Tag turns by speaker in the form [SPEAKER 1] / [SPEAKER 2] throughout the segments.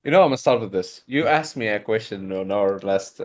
[SPEAKER 1] I'm gonna start with this. You asked me a question on our last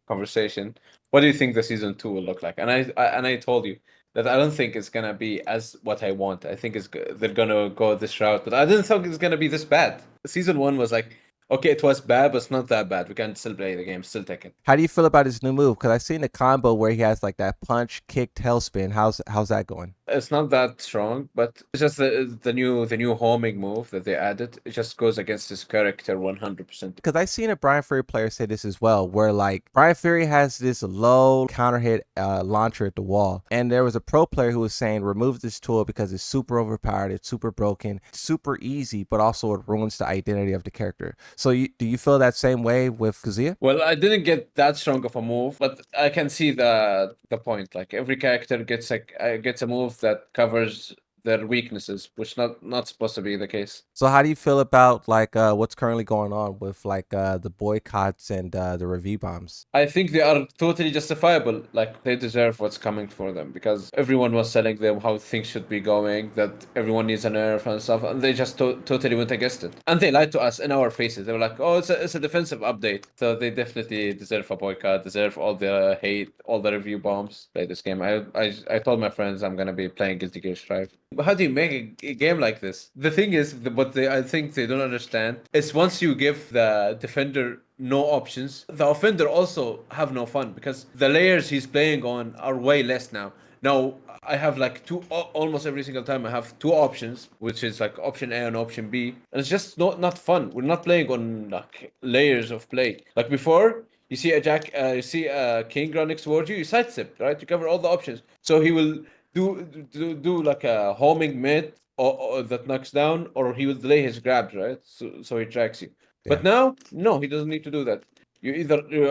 [SPEAKER 1] conversation. What do you think the season 2 will look like? And I told you that I don't think it's gonna be as what I want. I think they're gonna go this route, but I didn't think it's gonna be this bad. Season 1 was like, okay, it was bad, but it's not that bad. We can still play the game, still Tekken.
[SPEAKER 2] How do you feel about his new move? Because I seen the combo where he has like that punch, kick, tailspin. How's that going?
[SPEAKER 1] It's not that strong, but it's just the new homing move that they added. It just goes against his character 100%.
[SPEAKER 2] Because I seen a Brian Fury player say this as well, where like Brian Fury has this low counter hit launcher at the wall, and there was a pro player who was saying remove this tool because it's super overpowered, it's super broken, it's super easy, but also it ruins the identity of the character. So do you feel that same way with Kazuya?
[SPEAKER 1] Well, I didn't get that strong of a move, but I can see the point. Like every character gets a move that covers their weaknesses, which not supposed to be the case.
[SPEAKER 2] So how do you feel about like what's currently going on with like the boycotts and the review bombs?
[SPEAKER 1] I think they are totally justifiable. Like they deserve what's coming for them because everyone was telling them how things should be going, that everyone needs a nerf and stuff, and they just totally went against it. And they lied to us in our faces. They were like, "Oh, it's a defensive update," so they definitely deserve a boycott, deserve all the hate, all the review bombs. Play this game. I told my friends I'm gonna be playing Guilty Gear Strive. But how do you make a game like this? The thing is, what I think they don't understand is once you give the defender no options, the offender also have no fun because the layers he's playing on are way less now. Now I have like almost every single time I have two options, which is like option A and option B, and it's just not fun. We're not playing on like layers of play. Like before, you see a king run next towards you, you sidestep, right? You cover all the options, so he will do like a homing mid or that knocks down, or he will delay his grabs, right? So he tracks you.
[SPEAKER 2] Yeah.
[SPEAKER 1] But now, no, he doesn't need to do that.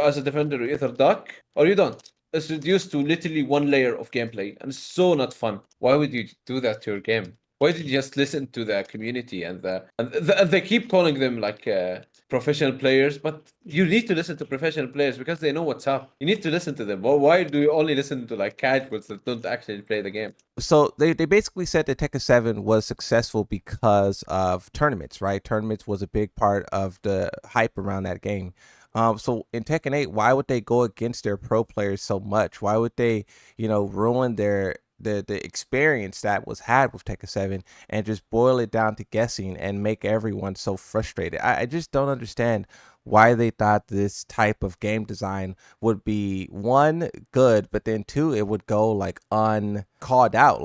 [SPEAKER 1] As a defender, you either duck or you don't. It's reduced to literally one layer of gameplay, and it's so not fun. Why would you do that to your game? Why did you just listen to the community and they keep calling them like professional players, but you need to listen to professional players because they know what's up. You need to listen to them. Well, why do you only listen to like casuals that don't actually play the game?
[SPEAKER 2] So they basically said that Tekken 7 was successful because of tournaments, right? Tournaments was a big part of the hype around that game. So in Tekken 8, why would they go against their pro players so much? Why would they, ruin the experience that was had with Tekken 7 and just boil it down to guessing and make everyone so frustrated? I just don't understand why they thought this type of game design would be one good, but then two it would go like uncalled out.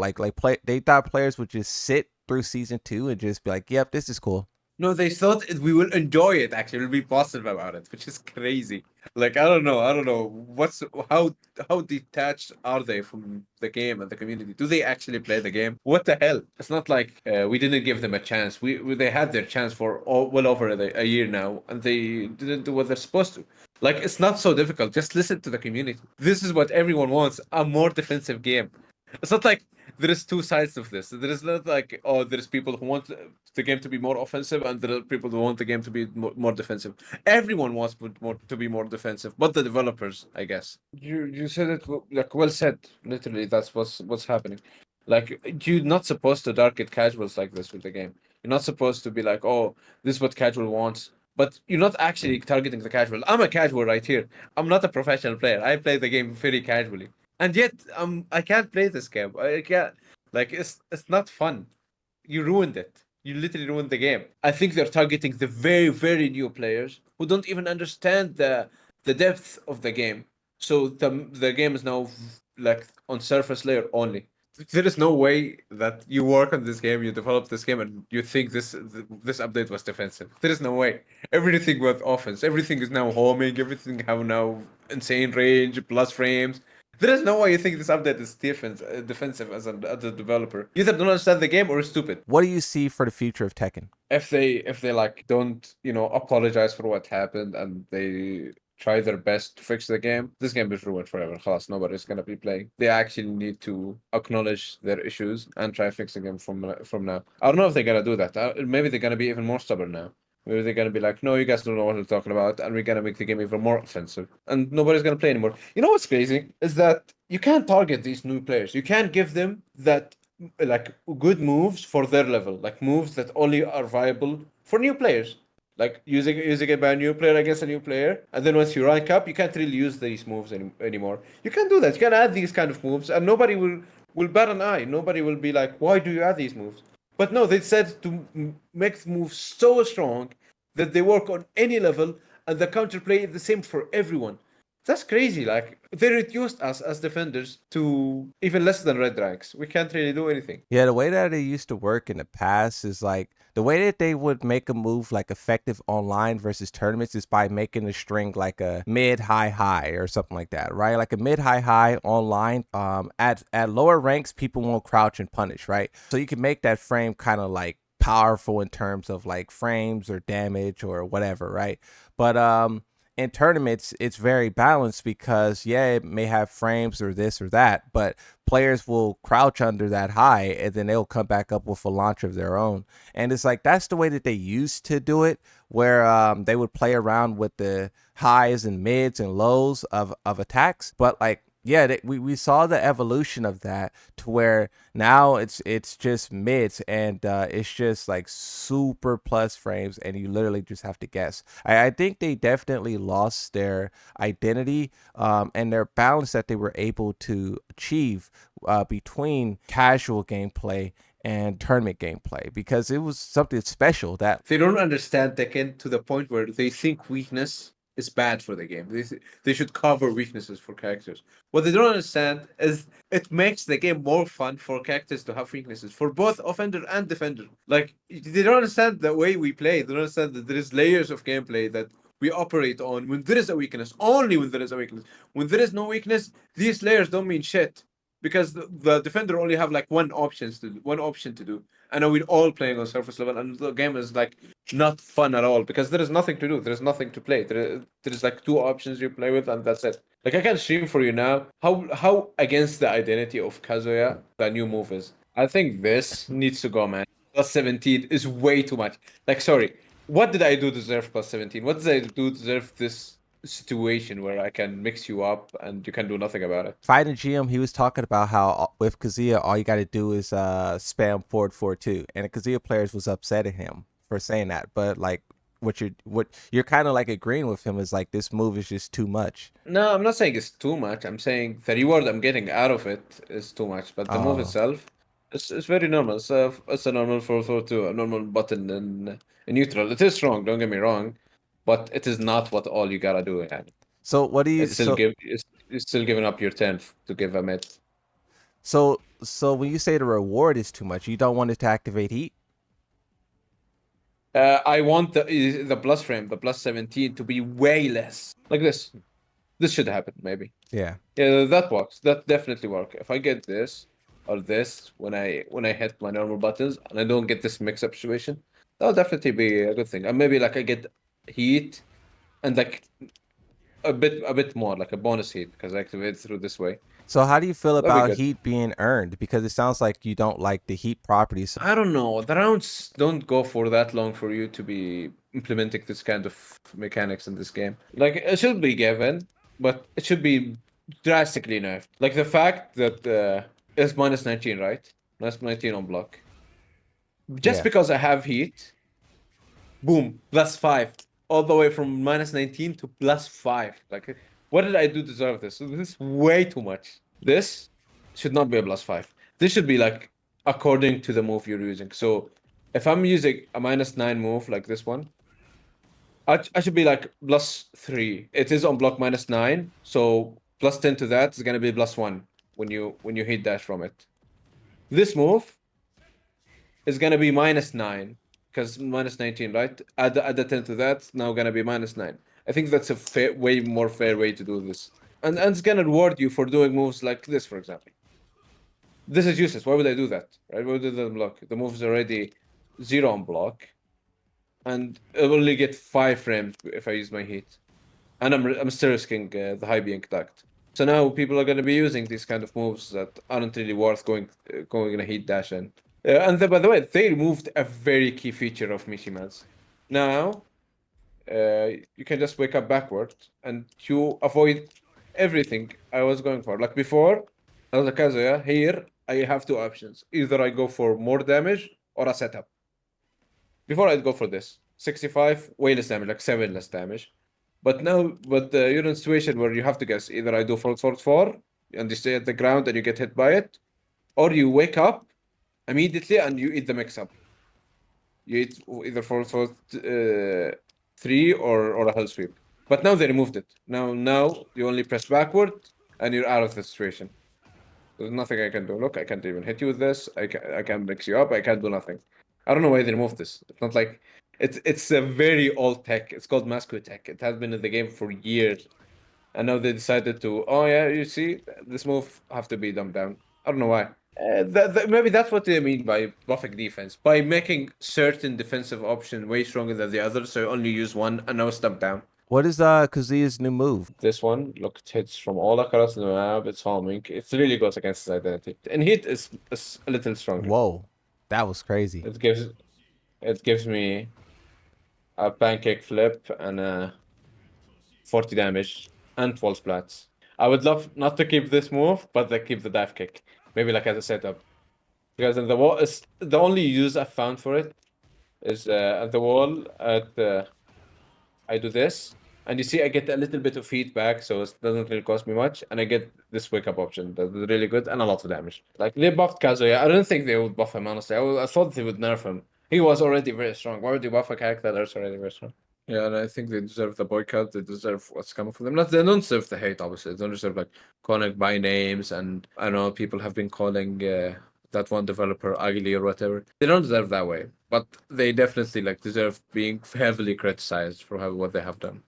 [SPEAKER 2] They thought players would just sit through season 2 and just be like, "Yep, this is cool."
[SPEAKER 1] No, they thought we will enjoy it. Actually, we'll be positive about it, which is crazy. Like I don't know how detached are they from the game and the community? Do they actually play the game? What the hell? It's not like we didn't give them a chance. They had their chance for well over a year now, and they didn't do what they're supposed to. Like it's not so difficult. Just listen to the community. This is what everyone wants: a more defensive game. It's not like there is two sides of this. There is not like, oh, there's people who want the game to be more offensive, and there are people who want the game to be more defensive. Everyone wants to be more defensive, but the developers, I guess. You said it like well said. Literally, that's what's happening. Like you're not supposed to target casuals like this with the game. You're not supposed to be like, oh, this is what casual wants. But you're not actually targeting the casual. I'm a casual right here. I'm not a professional player. I play the game very casually. And yet, I can't play this game. I can't. Like, it's not fun. You ruined it. You literally ruined the game. I think they're targeting the very, very new players who don't even understand the depth of the game. So the game is now like on surface layer only. There is no way that you work on this game, you develop this game, and you think this update was defensive. There is no way. Everything was offense. Everything is now homing. Everything have now insane range, plus frames. There is no way you think this update is defensive as a developer. You either don't understand the game or you're stupid.
[SPEAKER 2] What do you see for the future of Tekken?
[SPEAKER 1] If they like don't apologize for what happened and they try their best to fix the game, this game is ruined forever. خلاص, nobody's gonna be playing. They actually need to acknowledge their issues and try fixing them from now. I don't know if they're gonna do that. Maybe they're gonna be even more stubborn now. Maybe they're gonna be like, no, you guys don't know what we're talking about, and we're gonna make the game even more offensive, and nobody's gonna play anymore. You know what's crazy is that you can't target these new players. You can't give them that like good moves for their level, like moves that only are viable for new players. Like using it by a new player against a new player, and then once you rank up, you can't really use these moves anymore. You can do that. You can add these kind of moves, and nobody will bat an eye. Nobody will be like, "Why do you add these moves?" But no, they said to make the moves so strong that they work on any level, and the counterplay is the same for everyone. That's crazy. Like they reduced us as defenders to even less than red ranks. We can't really do anything.
[SPEAKER 2] Yeah, the way that it used to work in the past is like the way that they would make a move like effective online versus tournaments is by making the string like a mid high high or something like that, right? Like a mid high high online. At lower ranks, people won't crouch and punish, right? So you can make that frame kind of like powerful in terms of like frames or damage or whatever, right? But in tournaments, it's very balanced because yeah, it may have frames or this or that, but players will crouch under that high and then they'll come back up with a launch of their own. And it's like that's the way that they used to do it, where they would play around with the highs and mids and lows of attacks. But like yeah, we saw the evolution of that to where now it's just mids and it's just like super plus frames and you literally just have to guess. I think they definitely lost their identity and their balance that they were able to achieve between casual gameplay and tournament gameplay because it was something special that
[SPEAKER 1] They don't understand Tekken to the point where they think weakness is bad for the game. They should cover weaknesses for characters. What they don't understand is it makes the game more fun for characters to have weaknesses for both offender and defender. Like they don't understand the way we play. They don't understand that there is layers of gameplay that we operate on when there is a weakness. Only when there is a weakness. When there is no weakness, these layers don't mean shit because the defender only have like one option to do. I know we're all playing on surface level, and the game is like not fun at all because there is nothing to do. There is nothing to play. There is like two options you play with, and that's it. Like I can stream for you now. How against the identity of Kazuya the new move is. I think this needs to go, man. Plus 17 is way too much. Like, sorry, what did I do to deserve plus 17? What did I do to deserve this situation where I can mix you up and you can do nothing about it?
[SPEAKER 2] fighting GM, he was talking about how with Kazuya, all you got to do is spam forward 4-2, and the Kazuya players was upsetting him for saying that. But like, what you're kind of like agreeing with him is like this move is just too much.
[SPEAKER 1] No, I'm not saying it's too much. I'm saying the reward I'm getting out of it is too much. But the move
[SPEAKER 2] Oh,
[SPEAKER 1] itself, it's very normal. It's a normal 4-4-2, a normal button in neutral. It is strong, don't get me wrong, but it is not what all you gotta do. Yani.
[SPEAKER 2] so what do you
[SPEAKER 1] It's still giving up your 10 to give a mid.
[SPEAKER 2] so when you say the reward is too much, you don't want it to activate heat?
[SPEAKER 1] I want the plus frame, the plus 17, to be way less. Like this. This should happen, maybe.
[SPEAKER 2] Yeah.
[SPEAKER 1] Yeah, that works. That definitely works. If I get this or this when I hit my normal buttons and I don't get this mix-up situation, that'll definitely be a good thing. And maybe like I get heat and like a bit more, like a bonus heat because I activate it through this way.
[SPEAKER 2] So how do you feel
[SPEAKER 1] That'll be
[SPEAKER 2] about
[SPEAKER 1] good.
[SPEAKER 2] heat being earned? Because it sounds like you don't like the heat properties.
[SPEAKER 1] I don't know. The rounds don't go for that long for you to be implementing this kind of mechanics in this game. Like it should be given, but it should be drastically nerfed. Like the fact that it's minus 19, right? Minus 19 on block. Just
[SPEAKER 2] Yeah.
[SPEAKER 1] because I have heat, boom, plus 5. All the way from minus 19 to plus 5. Like, what did I do to deserve this? This is way too much. This should not be a plus 5. This should be like according to the move you're using. So if I'm using a minus 9 move like this one, I should be like plus 3. It is on block minus 9. So plus 10 to that is gonna be plus 1 when you hit dash from it. This move is gonna be minus 9 because minus 19, right? Add the 10 to that, it's now gonna be minus 9. I think that's a fair, way more fair way to do this. And it's gonna reward you for doing moves like this, for example. This is useless. Why would I do that? Right? Why would I do that on block? The move is already 0 on block. And I will only get 5 frames if I use my heat. And I'm still risking the high being ducked. So now people are going to be using these kind of moves that aren't really worth going in a heat dash in. And by the way, they removed a very key feature of Mishimas. Now, you can just wake up backward and you avoid everything I was going for. Like before, as a Kazuya, here I have two options. Either I go for more damage or a setup. Before I'd go for this. 65, way less damage, like 7 less damage. But now, you're in a situation where you have to guess either I do forward forward 4 and you stay at the ground and you get hit by it, or you wake up immediately and you eat the mix up. You eat either forward 3 or a hell sweep. But now they removed it. Now you only press backward and you're out of the situation. There's nothing I can do. Look, I can't even hit you with this. I can't mix you up. I can't do nothing. I don't know why they removed this. It's not like it's a very old tech. It's called Masco tech. It has been in the game for years. And now they decided to, oh yeah, you see, this move have to be dumbed down. I don't know why. Maybe that's what they mean by buffing defense, by making certain defensive option way stronger than the others, so you only use one and now it's dumbed down.
[SPEAKER 2] What is Kazuya's new move?
[SPEAKER 1] This one, look, it hits from all across the map. It's homing. It really goes against his identity. And hit is a little stronger.
[SPEAKER 2] Whoa, that was crazy.
[SPEAKER 1] It gives me a pancake flip and a 40 damage and 12 splats. I would love not to keep this move, but to keep the dive kick. Maybe like as a setup. Because in the wall is the only use I found for it is at the wall I do this. And you see I get a little bit of feedback, so it doesn't really cost me much, and I get this wake up option that's really good and a lot of damage. Like they buffed Kazuya. I don't think they would buff him honestly. I thought they would nerf him. He was already very strong. Why would you buff a character that's already very strong? Yeah, and I think they deserve the boycott. They deserve what's coming from them. They don't deserve the hate, obviously. They don't deserve like calling by names, and I know people have been calling that one developer ugly or whatever. They don't deserve that way, but they definitely like deserve being heavily criticized for what they have done.